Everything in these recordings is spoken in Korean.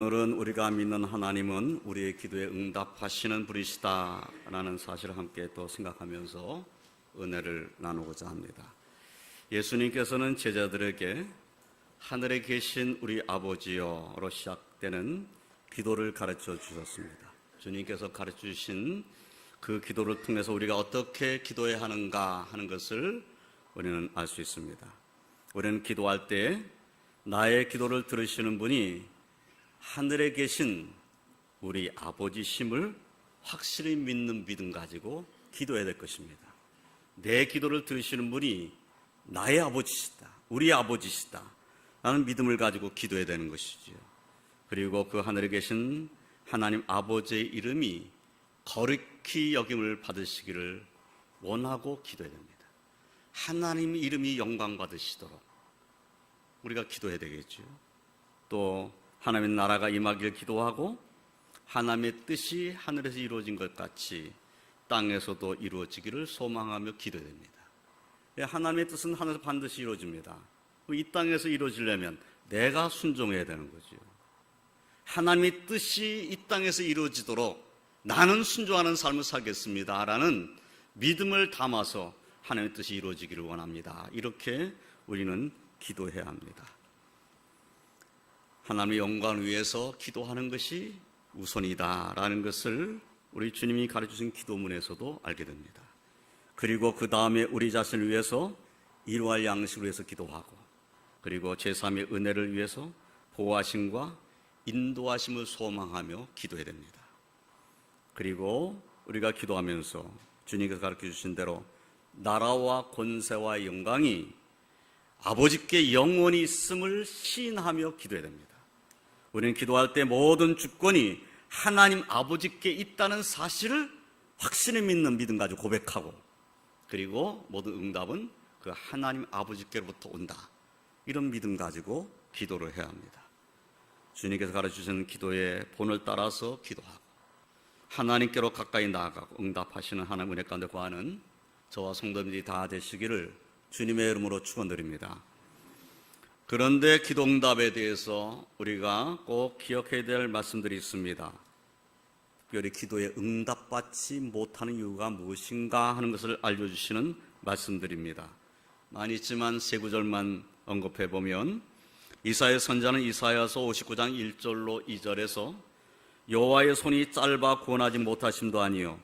오늘은 우리가 믿는 하나님은 우리의 기도에 응답하시는 분이시다라는 사실을 함께 또 생각하면서 은혜를 나누고자 합니다. 예수님께서는 제자들에게 하늘에 계신 우리 아버지여로 시작되는 기도를 가르쳐 주셨습니다. 주님께서 가르쳐 주신 그 기도를 통해서 우리가 어떻게 기도해야 하는가 하는 것을 우리는 알 수 있습니다. 우리는 기도할 때 나의 기도를 들으시는 분이 하늘에 계신 우리 아버지심을 확실히 믿는 믿음 가지고 기도해야 될 것입니다. 내 기도를 들으시는 분이 나의 아버지시다, 우리 아버지시다 라는 믿음을 가지고 기도해야 되는 것이지요. 그리고 그 하늘에 계신 하나님 아버지의 이름이 거룩히 여김을 받으시기를 원하고 기도해야 됩니다. 하나님 이름이 영광 받으시도록 우리가 기도해야 되겠죠. 또 하나님의 나라가 임하기를 기도하고 하나님의 뜻이 하늘에서 이루어진 것 같이 땅에서도 이루어지기를 소망하며 기도해야 됩니다. 하나님의 뜻은 하늘에서 반드시 이루어집니다. 이 땅에서 이루어지려면 내가 순종해야 되는 거죠. 하나님의 뜻이 이 땅에서 이루어지도록 나는 순종하는 삶을 살겠습니다 라는 믿음을 담아서 하나님의 뜻이 이루어지기를 원합니다. 이렇게 우리는 기도해야 합니다. 하나님의 영광을 위해서 기도하는 것이 우선이다라는 것을 우리 주님이 가르쳐주신 기도문에서도 알게 됩니다. 그리고 그 다음에 우리 자신을 위해서 일용할 양식을 위해서 기도하고, 그리고 제3의 은혜를 위해서 보호하심과 인도하심을 소망하며 기도해야 됩니다. 그리고 우리가 기도하면서 주님께서 가르쳐주신 대로 나라와 권세와 영광이 아버지께 영원히 있음을 시인하며 기도해야 됩니다. 우리는 기도할 때 모든 주권이 하나님 아버지께 있다는 사실을 확신히 믿는 믿음 가지고 고백하고, 그리고 모든 응답은 그 하나님 아버지께로부터 온다, 이런 믿음 가지고 기도를 해야 합니다. 주님께서 가르쳐주신 기도의 본을 따라서 기도하고 하나님께로 가까이 나아가고 응답하시는 하나님 은혜 가운데 구하는 저와 성도님들이 다 되시기를 주님의 이름으로 축원드립니다. 그런데 기도 응답에 대해서 우리가 꼭 기억해야 될 말씀들이 있습니다. 특별히 기도에 응답받지 못하는 이유가 무엇인가 하는 것을 알려주시는 말씀들입니다. 많이 있지만 세 구절만 언급해 보면, 이사야 선지자는 이사야서 59장 1절로 2절에서 여호와의 손이 짧아 구원하지 못하심도 아니요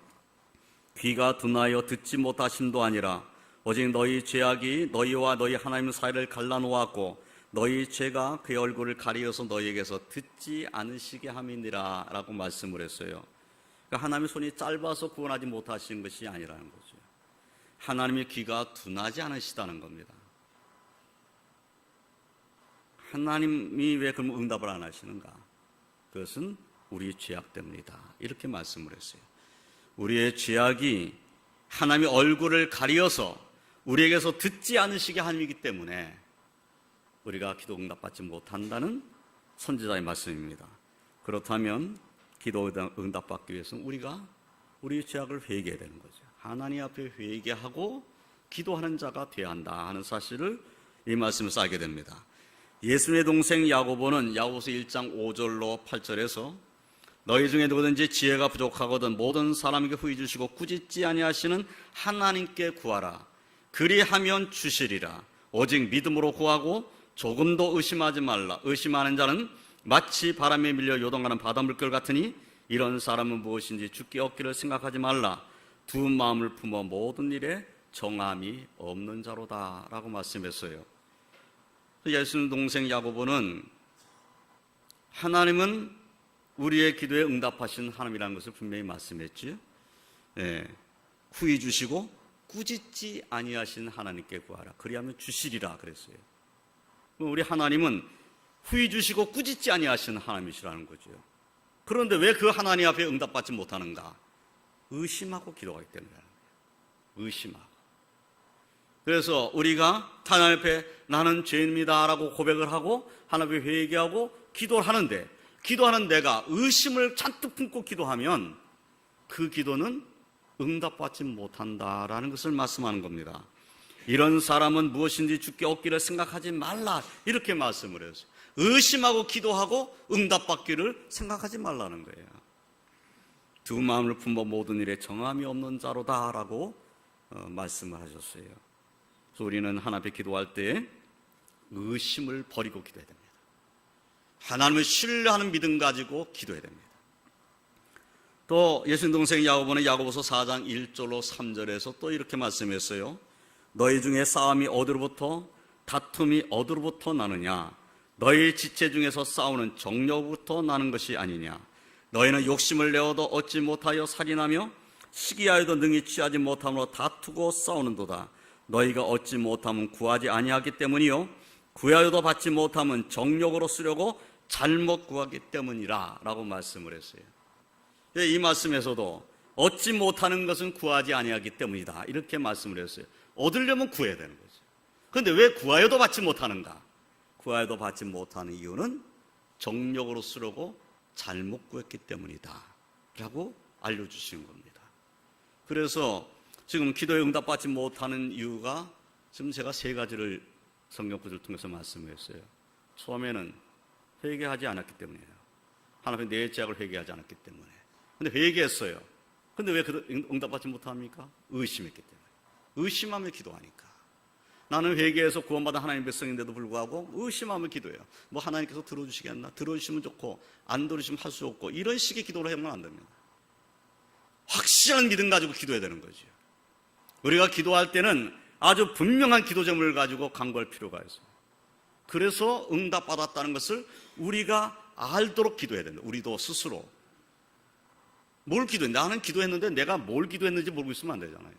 귀가 둔하여 듣지 못하심도 아니라 오직 너희 죄악이 너희와 너희 하나님 사이를 갈라놓았고 너희 죄가 그의 얼굴을 가리어서 너희에게서 듣지 않으시게 함이니라 라고 말씀을 했어요. 그러니까 하나님의 손이 짧아서 구원하지 못하시는 것이 아니라는 거죠. 하나님의 귀가 둔하지 않으시다는 겁니다. 하나님이 왜 그럼 응답을 안 하시는가? 그것은 우리 죄악 때문이다, 이렇게 말씀을 했어요. 우리의 죄악이 하나님의 얼굴을 가리어서 우리에게서 듣지 않으시게 함이기 때문에 우리가 기도 응답받지 못한다는 선지자의 말씀입니다. 그렇다면 기도 응답받기 위해서는 우리가 우리의 죄악을 회개해야 되는 거죠. 하나님 앞에 회개하고 기도하는 자가 되어야 한다 하는 사실을 이 말씀에서 알게 됩니다. 예수님의 동생 야고보는 야고보서 1장 5절로 8절에서 너희 중에 누구든지 지혜가 부족하거든 모든 사람에게 후히 주시고 꾸짖지 아니하시는 하나님께 구하라. 그리하면 주시리라. 오직 믿음으로 구하고 조금도 의심하지 말라. 의심하는 자는 마치 바람에 밀려 요동하는 바닷물결 같으니 이런 사람은 무엇인지 주께 얻기를 생각하지 말라. 두 마음을 품어 모든 일에 정함이 없는 자로다 라고 말씀했어요. 예수님 동생 야고보는 하나님은 우리의 기도에 응답하시는 하나님이라는 것을 분명히 말씀했지요. 후히 주시고 꾸짖지 아니하신 하나님께 구하라. 그리하면 주시리라 그랬어요. 우리 하나님은 후히 주시고 꾸짖지 아니하시는 하나님이시라는 거죠. 그런데 왜 그 하나님 앞에 응답받지 못하는가? 의심하고 기도하기 때문이에요. 의심하고. 그래서 우리가 하나님 앞에 나는 죄인입니다 라고 고백을 하고 하나님 앞에 회개하고 기도를 하는데, 기도하는 내가 의심을 잔뜩 품고 기도하면 그 기도는 응답받지 못한다라는 것을 말씀하는 겁니다. 이런 사람은 무엇인지 주께 얻기를 생각하지 말라, 이렇게 말씀을 했어요. 의심하고 기도하고 응답받기를 생각하지 말라는 거예요. 두 마음을 품어 모든 일에 정함이 없는 자로다라고 말씀을 하셨어요. 그래서 우리는 하나님 앞에 기도할 때 의심을 버리고 기도해야 됩니다. 하나님을 신뢰하는 믿음 가지고 기도해야 됩니다. 또 예수님 동생 야고보는 야고보서 4장 1절로 3절에서 또 이렇게 말씀했어요. 너희 중에 싸움이 어디로부터 다툼이 어디로부터 나느냐? 너희 지체 중에서 싸우는 정욕부터 나는 것이 아니냐? 너희는 욕심을 내어도 얻지 못하여 살인하며 시기하여도 능히 취하지 못함으로 다투고 싸우는도다. 너희가 얻지 못하면 구하지 아니하기 때문이요 구하여도 받지 못하면 정욕으로 쓰려고 잘못 구하기 때문이라 라고 말씀을 했어요. 이 말씀에서도 얻지 못하는 것은 구하지 아니하기 때문이다 이렇게 말씀을 했어요. 얻으려면 구해야 되는 거죠. 그런데 왜 구하여도 받지 못하는가? 구하여도 받지 못하는 이유는 정욕으로 쓰려고 잘못 구했기 때문이다 라고 알려주시는 겁니다. 그래서 지금 기도에 응답받지 못하는 이유가 지금 제가 세 가지를 성경 구절을 통해서 말씀했어요. 처음에는 회개하지 않았기 때문이에요. 하나님의 내 죄악을 회개하지 않았기 때문에. 근데 회개했어요. 근데 왜 응답받지 못합니까? 의심했기 때문에. 의심하며 기도하니까. 나는 회개해서 구원받은 하나님의 백성인데도 불구하고 의심하며 기도해요. 뭐 하나님께서 들어주시겠나? 들어주시면 좋고 안 들어주시면 할 수 없고 이런 식의 기도를 하면 안 됩니다. 확실한 믿음 가지고 기도해야 되는 거죠. 우리가 기도할 때는 아주 분명한 기도 제목을 가지고 간구할 필요가 있어요. 그래서 응답받았다는 것을 우리가 알도록 기도해야 된다. 우리도 스스로. 뭘 기도했는데 나는 기도했는데 내가 뭘 기도했는지 모르고 있으면 안 되잖아요.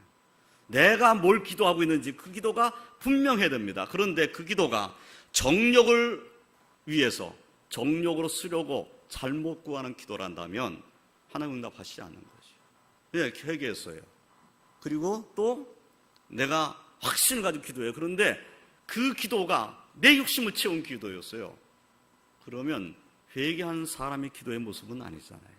내가 뭘 기도하고 있는지 그 기도가 분명해야 됩니다. 그런데 그 기도가 정욕을 위해서 정욕으로 쓰려고 잘못 구하는 기도를 한다면 하나님 응답하시지 않는 거죠. 네, 회개했어요. 그리고 또 내가 확신을 가지고 기도해요. 그런데 그 기도가 내 욕심을 채운 기도였어요. 그러면 회개한 사람의 기도의 모습은 아니잖아요.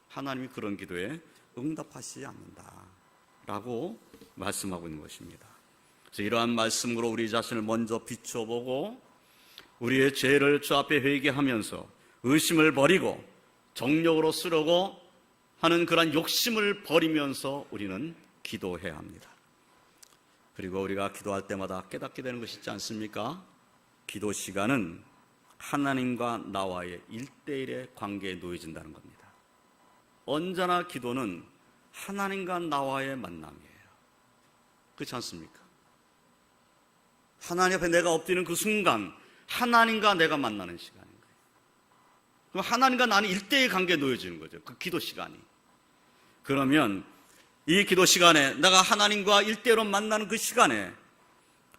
하나님이 그런 기도에 응답하시지 않는다라고 말씀하고 있는 것입니다. 그래서 이러한 말씀으로 우리 자신을 먼저 비춰보고 우리의 죄를 주 앞에 회개하면서 의심을 버리고 정욕으로 쓰려고 하는 그런 욕심을 버리면서 우리는 기도해야 합니다. 그리고 우리가 기도할 때마다 깨닫게 되는 것이 있지 않습니까? 기도 시간은 하나님과 나와의 1대1의 관계에 놓여진다는 겁니다. 언제나 기도는 하나님과 나와의 만남이에요. 그렇지 않습니까? 하나님 앞에 내가 엎드리는 그 순간 하나님과 내가 만나는 시간인 거예요. 그럼 하나님과 나는 1대1 관계에 놓여지는 거죠. 그 기도 시간이. 그러면 이 기도 시간에 내가 하나님과 1대1로 만나는 그 시간에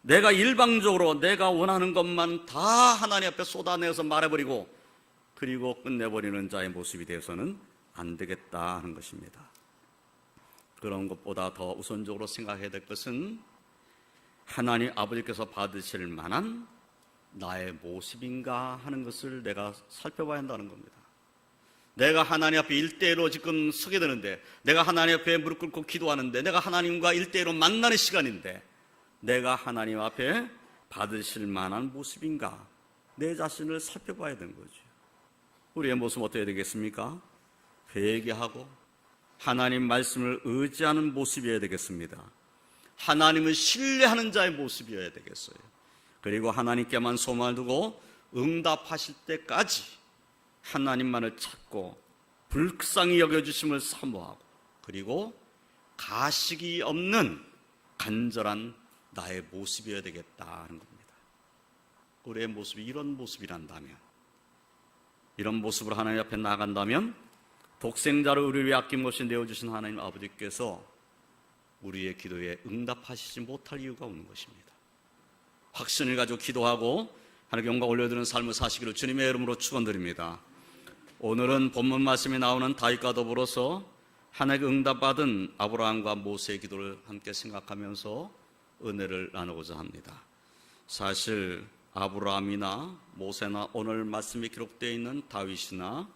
내가 일방적으로 내가 원하는 것만 다 하나님 앞에 쏟아내서 말해버리고 그리고 끝내버리는 자의 모습이 되어서는 안 되겠다 하는 것입니다. 그런 것보다 더 우선적으로 생각해야 될 것은 하나님 아버지께서 받으실 만한 나의 모습인가 하는 것을 내가 살펴봐야 한다는 겁니다. 내가 하나님 앞에 1대1로 지금 서게 되는데 내가 하나님 앞에 무릎 꿇고 기도하는데 내가 하나님과 1대1로 만나는 시간인데 내가 하나님 앞에 받으실 만한 모습인가 내 자신을 살펴봐야 되는 거죠. 우리의 모습은 어떻게 되겠습니까? 회개하고 하나님 말씀을 의지하는 모습이어야 되겠습니다. 하나님을 신뢰하는 자의 모습이어야 되겠어요. 그리고 하나님께만 소망을 두고 응답하실 때까지 하나님만을 찾고 불쌍히 여겨주심을 사모하고 그리고 가식이 없는 간절한 나의 모습이어야 되겠다는 겁니다. 우리의 모습이 이런 모습이란다면 이런 모습으로 하나님 앞에 나아간다면 독생자를 우리 위해 아낌없이 내어주신 하나님 아버지께서 우리의 기도에 응답하시지 못할 이유가 없는 것입니다. 확신을 가지고 기도하고 하나님께 영광 올려드리는 삶을 사시기를 주님의 이름으로 축원드립니다. 오늘은 본문 말씀에 나오는 다윗과 더불어서 하나님께 응답받은 아브라함과 모세의 기도를 함께 생각하면서 은혜를 나누고자 합니다. 사실 아브라함이나 모세나 오늘 말씀에 기록되어 있는 다윗이나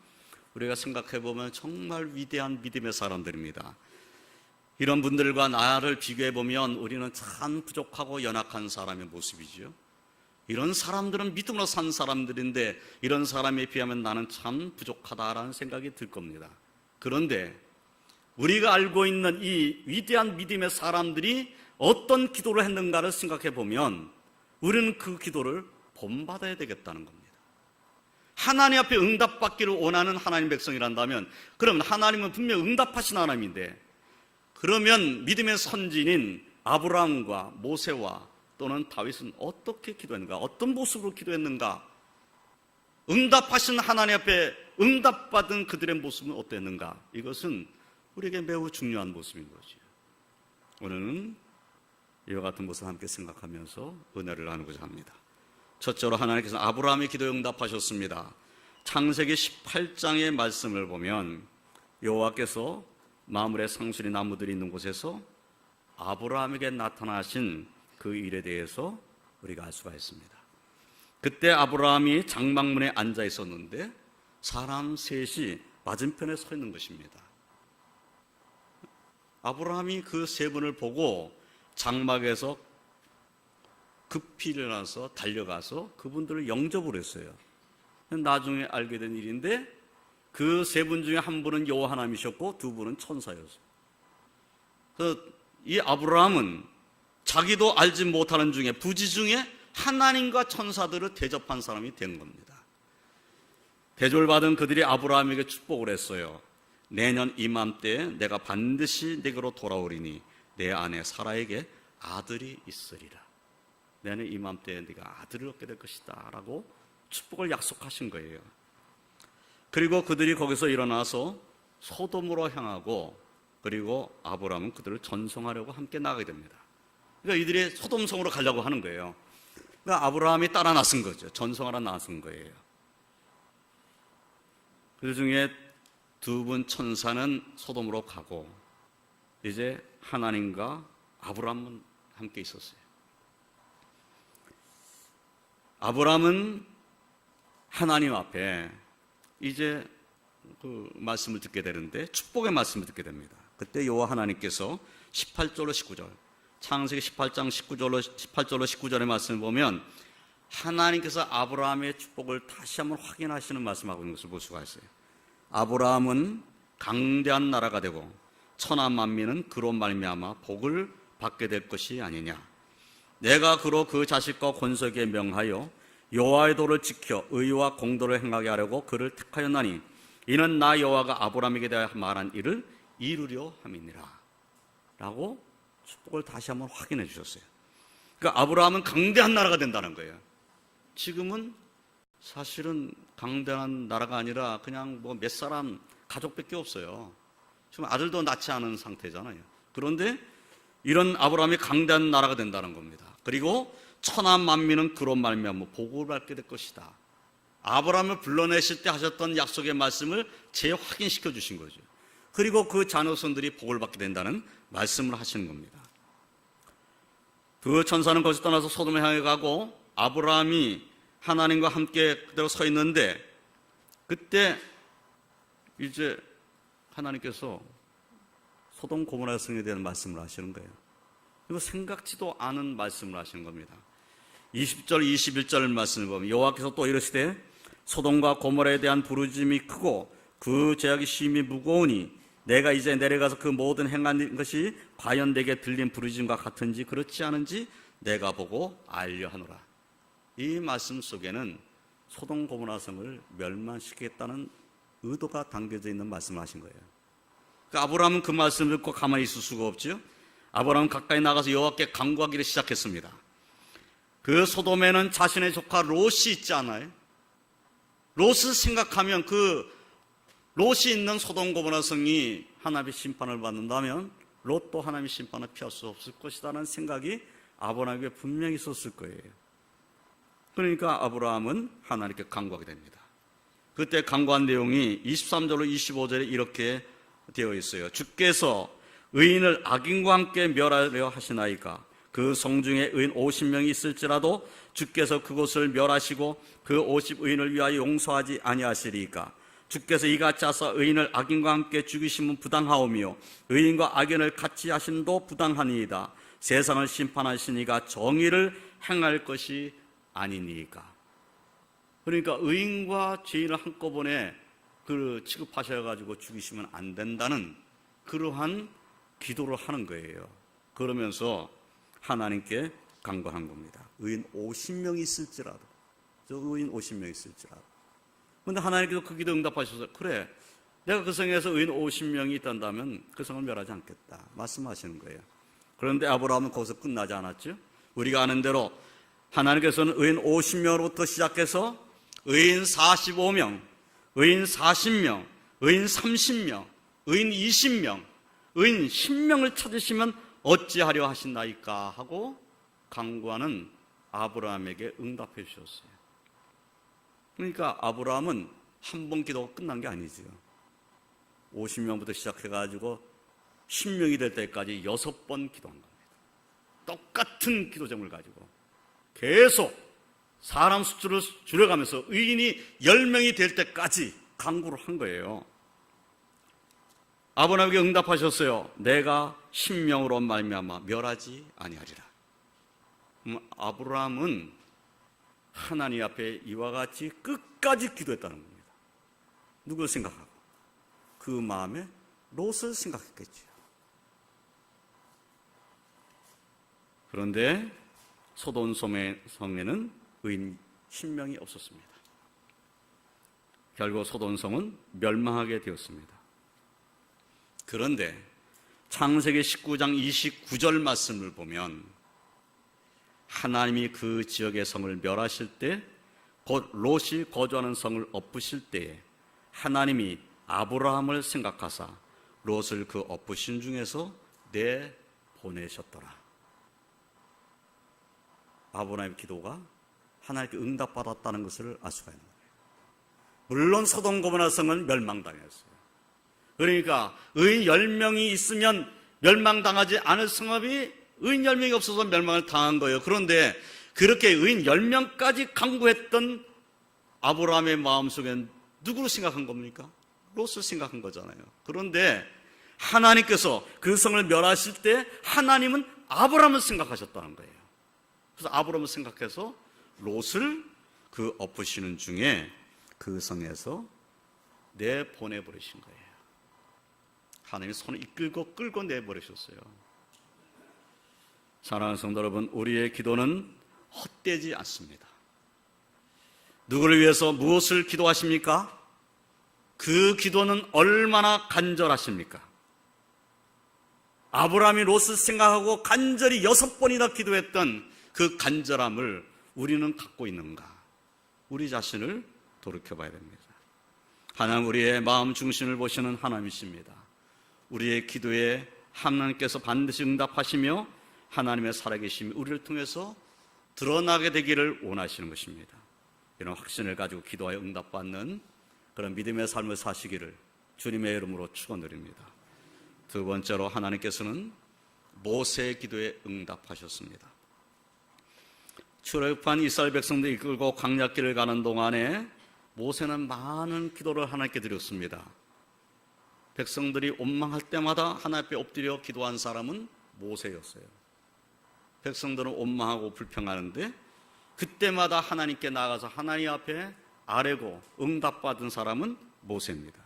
우리가 생각해보면 정말 위대한 믿음의 사람들입니다. 이런 분들과 나를 비교해보면 우리는 참 부족하고 연약한 사람의 모습이죠. 이런 사람들은 믿음으로 산 사람들인데 이런 사람에 비하면 나는 참 부족하다라는 생각이 들 겁니다. 그런데 우리가 알고 있는 이 위대한 믿음의 사람들이 어떤 기도를 했는가를 생각해 보면 우리는 그 기도를 본받아야 되겠다는 겁니다. 하나님 앞에 응답받기를 원하는 하나님 백성이란다면 그러면 하나님은 분명 응답하신 하나님인데, 그러면 믿음의 선진인 아브라함과 모세와 또는 다윗은 어떻게 기도했는가, 어떤 모습으로 기도했는가, 응답하신 하나님 앞에 응답받은 그들의 모습은 어땠는가, 이것은 우리에게 매우 중요한 모습인 거죠. 오늘은 이와 같은 모습을 함께 생각하면서 은혜를 나누고자 합니다. 첫째로 하나님께서 아브라함의 기도에 응답하셨습니다. 창세기 18장의 말씀을 보면 여호와께서 마물의 상수리 나무들이 있는 곳에서 아브라함에게 나타나신 그 일에 대해서 우리가 알 수가 있습니다. 그때 아브라함이 장막문에 앉아 있었는데 사람 셋이 맞은편에 서 있는 것입니다. 아브라함이 그 세 분을 보고 장막에서 급히 일어나서 달려가서 그분들을 영접을 했어요. 나중에 알게 된 일인데 그 세 분 중에 한 분은 여호와 하나님이셨고 두 분은 천사였어요. 그래서 이 아브라함은 자기도 알지 못하는 중에 부지 중에 하나님과 천사들을 대접한 사람이 된 겁니다. 대접을 받은 그들이 아브라함에게 축복을 했어요. 내년 이맘때에 내가 반드시 내게로 돌아오리니 내 아내 사라에게 아들이 있으리라. 내년 이맘때에 네가 아들을 얻게 될 것이다 라고 축복을 약속하신 거예요. 그리고 그들이 거기서 일어나서 소돔으로 향하고, 그리고 아브라함은 그들을 전송하려고 함께 나가게 됩니다. 그러니까 이들이 소돔성으로 가려고 하는 거예요. 그러니까 아브라함이 따라 나선 거죠. 전송하러 나선 거예요. 그 중에 두 분 천사는 소돔으로 가고 이제 하나님과 아브라함은 함께 있었어요. 아브라함은 하나님 앞에 이제 그 말씀을 듣게 되는데, 축복의 말씀을 듣게 됩니다. 그때 여호와 하나님께서 18절로 19절, 창세기 18장 18절로 19절의 말씀을 보면 하나님께서 아브라함의 축복을 다시 한번 확인하시는 말씀하고 있는 것을 볼 수가 있어요. 아브라함은 강대한 나라가 되고 천하 만민은 그로 말미암아 복을 받게 될 것이 아니냐. 내가 그로 그 자식과 권속에 명하여 여호와의 도를 지켜 의와 공도를 행하게 하려고 그를 택하였나니 이는 나 여호와가 아브라함에게 대하여 말한 일을 이루려 함이니라 라고 축복을 다시 한번 확인해 주셨어요. 그러니까 아브라함은 강대한 나라가 된다는 거예요. 지금은 사실은 강대한 나라가 아니라 그냥 뭐 몇 사람 가족밖에 없어요. 지금 아들도 낳지 않은 상태잖아요. 그런데 이런 아브라함이 강대한 나라가 된다는 겁니다. 그리고 천하 만민은 그로 말미암아 복을 받게 될 것이다. 아브라함을 불러내실 때 하셨던 약속의 말씀을 재확인시켜 주신 거죠. 그리고 그 자녀손들이 복을 받게 된다는 말씀을 하시는 겁니다. 그 천사는 거기서 떠나서 소돔에 향해 가고 아브라함이 하나님과 함께 그대로 서 있는데, 그때 이제 하나님께서 소돔 고모라 성에 대한 말씀을 하시는 거예요. 이거 생각지도 않은 말씀을 하시는 겁니다. 20절 21절 말씀을 보면 여호와께서 또 이르시되 소돔과 고모라에 대한 부르짐이 크고 그 죄악이 심히 무거우니 내가 이제 내려가서 그 모든 행한 것이 과연 내게 들린 부르짐과 같은지 그렇지 않은지 내가 보고 알려 하노라. 이 말씀 속에는 소돔 고모라 성을 멸망시키겠다는 의도가 담겨져 있는 말씀을 하신 거예요. 그러니까 아브라함은 그 말씀을 듣고 가만히 있을 수가 없죠. 아브라함은 가까이 나가서 여호와께 간구하기를 시작했습니다. 그 소돔에는 자신의 조카 롯이 있지 않아요? 롯을 생각하면 그 롯이 있는 소돔 고모라 성이 하나님의 심판을 받는다면 롯도 하나님의 심판을 피할 수 없을 것이라는 생각이 아브라함에게 분명히 있었을 거예요. 그러니까 아브라함은 하나님께 간구하게 됩니다. 그때 간구한 내용이 23절로 25절에 이렇게 되어 있어요. 주께서 의인을 악인과 함께 멸하려 하시나이까. 그 성중에 의인 50명이 있을지라도 주께서 그곳을 멸하시고 그 50의인을 위하여 용서하지 아니하시리이까. 주께서 이같이 하사 의인을 악인과 함께 죽이심은 부당하오며 의인과 악인을 같이 하심도 부당하니이다. 세상을 심판하시니가 정의를 행할 것이 아니니까. 그러니까 의인과 죄인을 한꺼번에 취급하셔가지고 죽이시면 안 된다는 그러한 기도를 하는 거예요. 그러면서 하나님께 간구한 겁니다. 의인 50명이 있을지라도, 저 의인 50명이 있을지라도. 그런데 하나님께서 그 기도 응답하셔서, 그래, 내가 그 성에서 의인 50명이 있단다면 그 성을 멸하지 않겠다 말씀하시는 거예요. 그런데 아브라함은 거기서 끝나지 않았죠. 우리가 아는 대로 하나님께서는 의인 50명으로부터 시작해서 의인 45명, 의인 40명, 의인 30명, 의인 20명, 의인 10명을 찾으시면 어찌하려 하신다이까 하고 간구하는 아브라함에게 응답해 주셨어요. 그러니까 아브라함은 한 번 기도가 끝난 게 아니죠. 50명부터 시작해가지고 10명이 될 때까지 6번 기도한 겁니다. 똑같은 기도 제목을 가지고 계속 사람 수를 줄여가면서 의인이 10명이 될 때까지 간구를 한 거예요. 아브라함에게 응답하셨어요. 내가 10명으로 말미암아 멸하지 아니하리라. 아브라함은 하나님 앞에 이와 같이 끝까지 기도했다는 겁니다. 누굴 생각하고? 그 마음에 롯을 생각했겠죠. 그런데 소돔 성에는 의인 10명이 없었습니다. 결국 소돔 성은 멸망하게 되었습니다. 그런데 창세기 19장 29절 말씀을 보면 하나님이 그 지역의 성을 멸하실 때, 곧 롯이 거주하는 성을 엎으실 때에 하나님이 아브라함을 생각하사 롯을 그 엎으신 중에서 내보내셨더라. 아브라함의 기도가 하나님께 응답받았다는 것을 알 수가 있는 거예요. 물론 소돔 고모라 성은 멸망당했어요. 그러니까 의인 10명이 있으면 멸망당하지 않을 성읍이 의인 10명이 없어서 멸망을 당한 거예요. 그런데 그렇게 의인 10명까지 간구했던 아브라함의 마음속엔 누구를 생각한 겁니까? 롯을 생각한 거잖아요. 그런데 하나님께서 그 성을 멸하실 때 하나님은 아브라함을 생각하셨다는 거예요. 그래서 아브라함을 생각해서 롯을 그 엎으시는 중에 그 성에서 내보내버리신 거예요. 하나님이 손을 이끌고 끌고 내버리셨어요. 사랑하는 성도 여러분, 우리의 기도는 헛되지 않습니다. 누구를 위해서 무엇을 기도하십니까? 그 기도는 얼마나 간절하십니까? 아브라함이 롯을 생각하고 간절히 6번이나 기도했던 그 간절함을 우리는 갖고 있는가? 우리 자신을 돌이켜봐야 됩니다. 하나님, 우리의 마음 중심을 보시는 하나님이십니다. 우리의 기도에 하나님께서 반드시 응답하시며 하나님의 살아계심이 우리를 통해서 드러나게 되기를 원하시는 것입니다. 이런 확신을 가지고 기도하여 응답받는 그런 믿음의 삶을 사시기를 주님의 이름으로 축원드립니다. 두 번째로 하나님께서는 모세의 기도에 응답하셨습니다. 출애굽한 이스라엘 백성들 이끌고 광야길을 가는 동안에 모세는 많은 기도를 하나님께 드렸습니다. 백성들이 원망할 때마다 하나님 앞에 엎드려 기도한 사람은 모세였어요. 백성들은 원망하고 불평하는데 그때마다 하나님께 나가서 하나님 앞에 아뢰고 응답받은 사람은 모세입니다.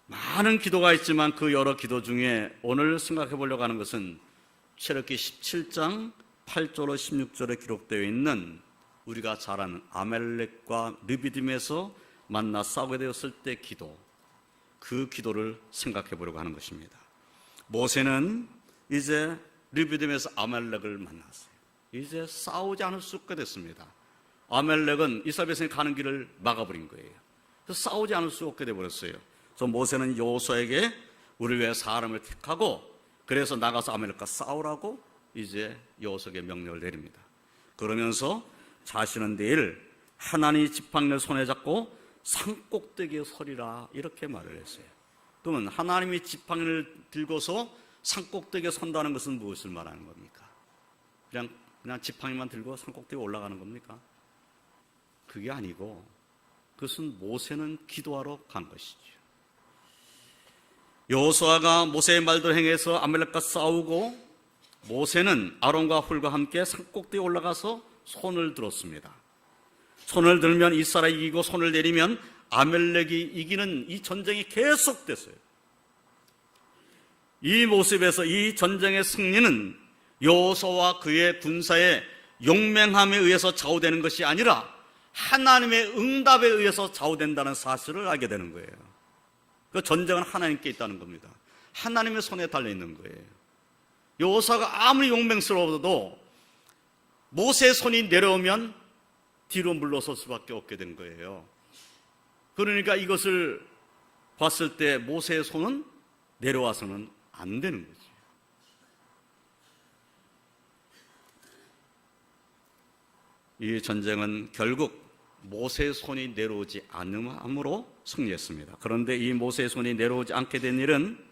많은 기도가 있지만 그 여러 기도 중에 오늘 생각해 보려고 하는 것은 출애굽기 17장 8절로 16절에 기록되어 있는 우리가 잘 아는 아말렉과 르비딤에서 만나 싸우게 되었을 때 기도, 그 기도를 생각해 보려고 하는 것입니다. 모세는 이제 르비딤에서 아말렉을 만났어요. 이제 싸우지 않을 수 없게 됐습니다. 아말렉은 이스라엘 백성이 가는 길을 막아버린 거예요. 그래서 싸우지 않을 수 없게 되어버렸어요. 그래서 모세는 여호수아에게 우리 위해 사람을 택하고 그래서 나가서 아말렉과 싸우라고 이제 여호수아에게 명령을 내립니다. 그러면서 자신은 내일 하나님의 지팡이를 손에 잡고 산꼭대기에 서리라 이렇게 말을 했어요. 그러면 하나님의 지팡이를 들고서 산꼭대기에 선다는 것은 무엇을 말하는 겁니까? 그냥 지팡이만 들고 산꼭대기에 올라가는 겁니까? 그게 아니고 그것은 모세는 기도하러 간 것이죠. 여호수아가 모세의 말대로 행해서 아말렉과 싸우고 모세는 아론과 훌과 함께 산꼭대기에 올라가서 손을 들었습니다. 손을 들면 이스라엘이 이기고 손을 내리면 아멜렉이 이기는 이 전쟁이 계속됐어요. 이 모습에서 이 전쟁의 승리는 여호수아와 그의 군사의 용맹함에 의해서 좌우되는 것이 아니라 하나님의 응답에 의해서 좌우된다는 사실을 알게 되는 거예요. 그 전쟁은 하나님께 있다는 겁니다. 하나님의 손에 달려있는 거예요. 여호수아가 아무리 용맹스러워도 모세의 손이 내려오면 뒤로 물러설 수밖에 없게 된 거예요. 그러니까 이것을 봤을 때 모세의 손은 내려와서는 안 되는 거지. 이 전쟁은 결국 모세의 손이 내려오지 않음으로 승리했습니다. 그런데 이 모세의 손이 내려오지 않게 된 일은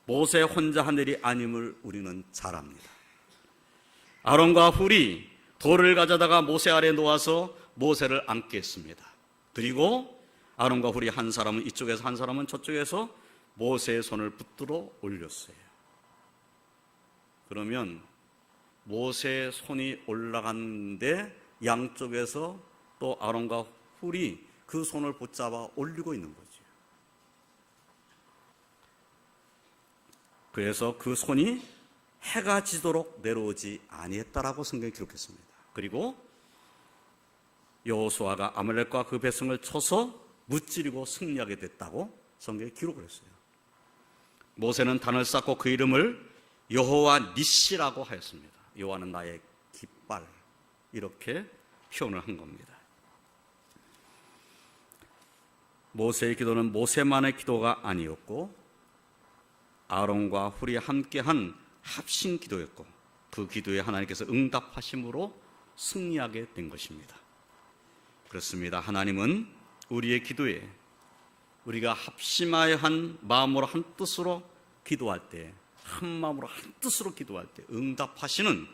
모세 혼자 한 일이 아님을 우리는 잘 압니다. 아론과 훌이 돌을 가져다가 모세 아래에 놓아서 모세를 안게 했습니다. 그리고 아론과 훌이 한 사람은 이쪽에서 한 사람은 저쪽에서 모세의 손을 붙들어 올렸어요. 그러면 모세의 손이 올라갔는데 양쪽에서 또 아론과 훌이 그 손을 붙잡아 올리고 있는 거죠. 그래서 그 손이 해가 지도록 내려오지 아니했다라고 성경에 기록했습니다. 그리고 여호수아가 아말렉과 그 백성을 쳐서 무찌르고 승리하게 됐다고 성경에 기록을 했어요. 모세는 단을 쌓고 그 이름을 여호와 니시라고 하였습니다. 여호와는 나의 깃발, 이렇게 표현을 한 겁니다. 모세의 기도는 모세만의 기도가 아니었고 아론과 훌이 함께한 합심 기도였고 그 기도에 하나님께서 응답하심으로 승리하게 된 것입니다. 그렇습니다. 하나님은 우리의 기도에 우리가 합심하여 한 마음으로 한 뜻으로 기도할 때, 한 마음으로 한 뜻으로 기도할 때 응답하시는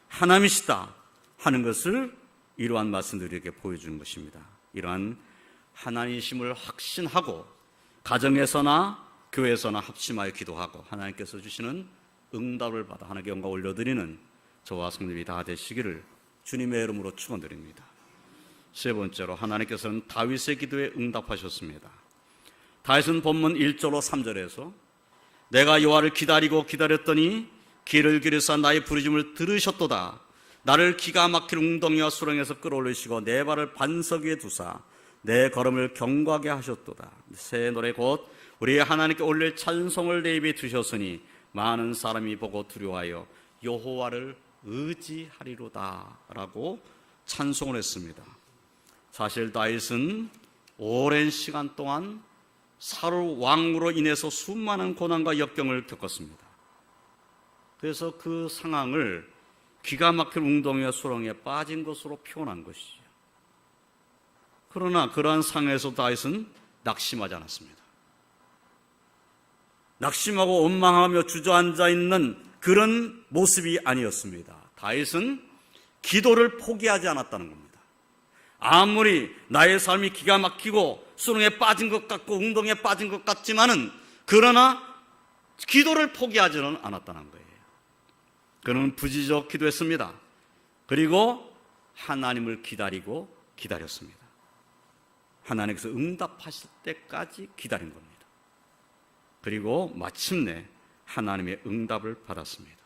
하나님이시다 하는 것을 이러한 말씀들에게 보여주는 것입니다. 이러한 하나님이심을 확신하고 가정에서나 교회에서나 합심하여 기도하고 하나님께서 주시는 응답을 받아 하나님께 영광 올려드리는 저와 성도님이 다 되시기를 주님의 이름으로 축원드립니다. 세 번째로 하나님께서는 다윗의 기도에 응답하셨습니다. 다윗은 본문 1절로 3절에서 내가 여호와를 기다리고 기다렸더니 귀를 기르사 나의 부르짖음을 들으셨도다. 나를 기가 막힐 웅덩이와 수렁에서 끌어올리시고 내 발을 반석 위에 두사 내 걸음을 견고하게 하셨도다. 새 노래 곧 우리의 하나님께 올릴 찬송을 내 입에 두셨으니 많은 사람이 보고 두려워하여 여호와를 의지하리로다 라고 찬송을 했습니다. 사실 다윗은 오랜 시간 동안 사울 왕으로 인해서 수많은 고난과 역경을 겪었습니다. 그래서 그 상황을 기가 막힐 웅덩이와 수렁에 빠진 것으로 표현한 것이죠. 그러나 그러한 상황에서 다윗은 낙심하지 않았습니다. 낙심하고 원망하며 주저앉아 있는 그런 모습이 아니었습니다. 다윗은 기도를 포기하지 않았다는 겁니다. 아무리 나의 삶이 기가 막히고 수렁에 빠진 것 같고 웅덩이에 빠진 것 같지만은 그러나 기도를 포기하지는 않았다는 거예요. 그는 부지적 기도했습니다. 그리고 하나님을 기다리고 기다렸습니다. 하나님께서 응답하실 때까지 기다린 겁니다. 그리고 마침내 하나님의 응답을 받았습니다.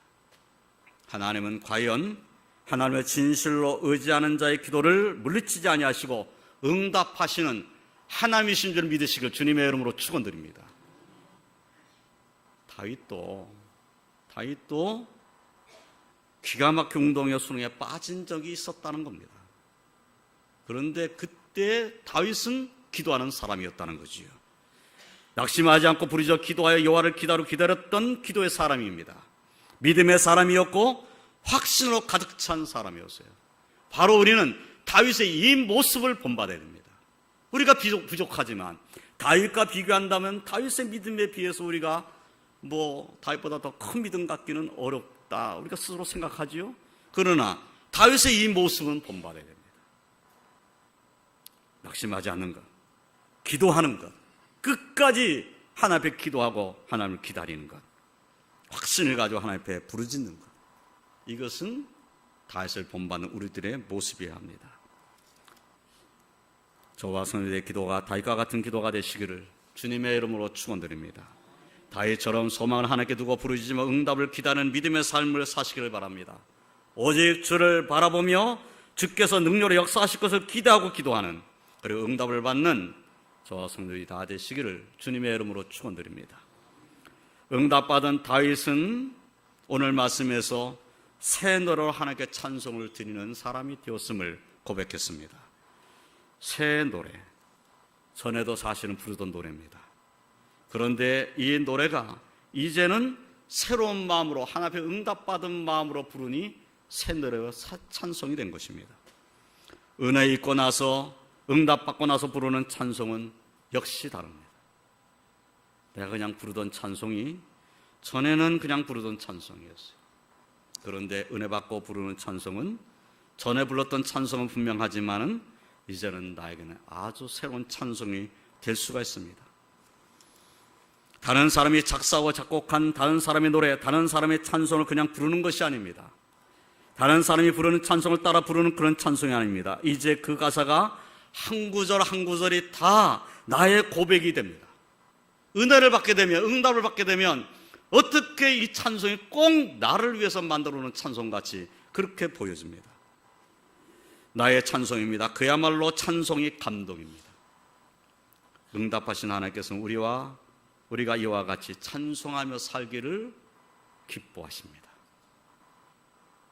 하나님은 과연 하나님의 진실로 의지하는 자의 기도를 물리치지 아니하시고 응답하시는 하나님이신 줄 믿으시길 주님의 이름으로 축원드립니다. 다윗도 기가 막힌 웅덩이와 수렁에 빠진 적이 있었다는 겁니다. 그런데 그때 다윗은 기도하는 사람이었다는 거지요. 낙심하지 않고 부르짖어 기도하여 여호와를 기다렸던 기도의 사람입니다. 믿음의 사람이었고 확신으로 가득 찬 사람이었어요. 바로 우리는 다윗의 이 모습을 본받아야 됩니다. 우리가 부족하지만 다윗과 비교한다면 다윗의 믿음에 비해서 우리가 다윗보다 더 큰 믿음 갖기는 어렵다, 우리가 스스로 생각하지요. 그러나 다윗의 이 모습은 본받아야 됩니다. 낙심하지 않는 것, 기도하는 것, 끝까지 하나님 앞에 기도하고 하나님을 기다리는 것, 확신을 가지고 하나님 앞에 부르짖는 것, 이것은 다윗을 본받는 우리들의 모습이어야 합니다. 저와 성도들의 기도가 다윗과 같은 기도가 되시기를 주님의 이름으로 축원드립니다. 다윗처럼 소망을 하나님께 두고 부르짖으며 응답을 기다리는 믿음의 삶을 사시기를 바랍니다. 오직 주를 바라보며 주께서 능력으로 역사하실 것을 기대하고 기도하는, 그리고 응답을 받는 저와 성도들이 다 되시기를 주님의 이름으로 축원드립니다. 응답받은 다윗은 오늘 말씀에서 새 노래로 하나님께 찬송을 드리는 사람이 되었음을 고백했습니다. 새 노래, 전에도 사실은 부르던 노래입니다. 그런데 이 노래가 이제는 새로운 마음으로, 하나님 앞에 응답받은 마음으로 부르니 새 노래가 찬송이 된 것입니다. 은혜 있고 나서, 응답받고 나서 부르는 찬송은 역시 다릅니다. 내가 그냥 부르던 찬송이 전에는 그냥 부르던 찬송이었어요. 그런데 은혜 받고 부르는 찬송은 전에 불렀던 찬송은 분명하지만은 이제는 나에게는 아주 새로운 찬송이 될 수가 있습니다. 다른 사람이 작사하고 작곡한 다른 사람의 노래, 다른 사람의 찬송을 그냥 부르는 것이 아닙니다. 다른 사람이 부르는 찬송을 따라 부르는 그런 찬송이 아닙니다. 이제 그 가사가 한 구절 한 구절이 다 나의 고백이 됩니다. 은혜를 받게 되면, 응답을 받게 되면 어떻게 이 찬송이 꼭 나를 위해서 만들어 놓은 찬송같이 그렇게 보여집니다. 나의 찬송입니다. 그야말로 찬송이 감동입니다. 응답하신 하나님께서는 우리가 이와 같이 찬송하며 살기를 기뻐하십니다.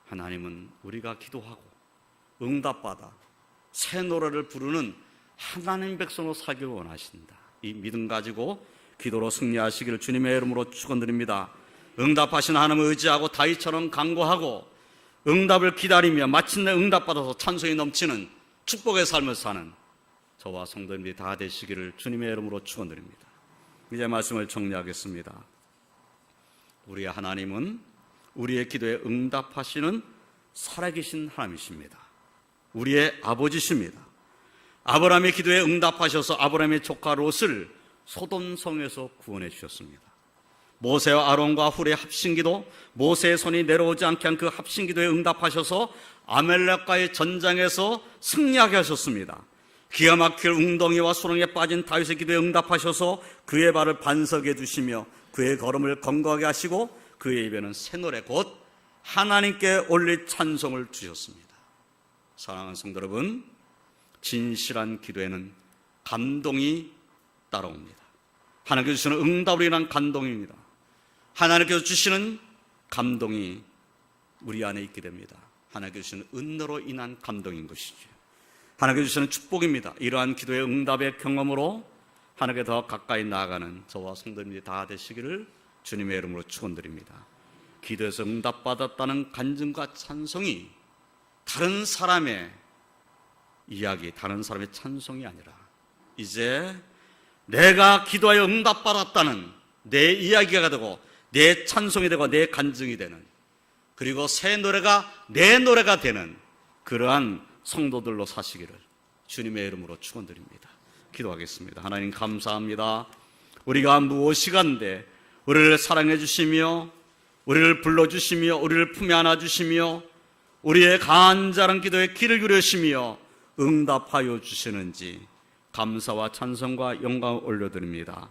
하나님은 우리가 기도하고 응답받아 새 노래를 부르는 하나님 백성으로 살기를 원하신다. 이 믿음 가지고 기도로 승리하시기를 주님의 이름으로 축원드립니다. 응답하신 하나님을 의지하고 다윗처럼 간구하고 응답을 기다리며 마침내 응답받아서 찬송이 넘치는 축복의 삶을 사는 저와 성도님들이 다 되시기를 주님의 이름으로 축원드립니다. 이제 말씀을 정리하겠습니다. 우리의 하나님은 우리의 기도에 응답하시는 살아계신 하나님이십니다. 우리의 아버지십니다. 아브라함의 기도에 응답하셔서 아브라함의 조카 롯을 소돔성에서 구원해 주셨습니다. 모세와 아론과 훌의 합신기도, 모세의 손이 내려오지 않게 한 그 합신기도에 응답하셔서 아멜렉과의 전장에서 승리하게 하셨습니다. 기가 막힐 웅덩이와 수렁에 빠진 다윗의 기도에 응답하셔서 그의 발을 반석에 두시며 그의 걸음을 건강하게 하시고 그의 입에는 새 노래 곧 하나님께 올릴 찬송을 주셨습니다. 사랑하는 성도 여러분, 진실한 기도에는 감동이 따라옵니다. 하나님께서 주시는 응답으로 인한 감동입니다. 하나님께서 주시는 감동이 우리 안에 있게 됩니다. 하나님께서 주시는 은혜로 인한 감동인 것이죠. 하나님께서 주시는 축복입니다. 이러한 기도의 응답의 경험으로 하나님께 더 가까이 나아가는 저와 성도님들이 다 되시기를 주님의 이름으로 축원드립니다. 기도에서 응답받았다는 간증과 찬송이 다른 사람의 이야기, 다른 사람의 찬송이 아니라 이제 내가 기도하여 응답받았다는 내 이야기가 되고 내 찬송이 되고 내 간증이 되는, 그리고 새 노래가 내 노래가 되는 그러한 성도들로 사시기를 주님의 이름으로 축원드립니다. 기도하겠습니다. 하나님 감사합니다. 우리가 무엇이간데 우리를 사랑해 주시며 우리를 불러주시며 우리를 품에 안아주시며 우리의 간절한 기도에 귀를 기울이시며 응답하여 주시는지 감사와 찬송과 영광을 올려드립니다.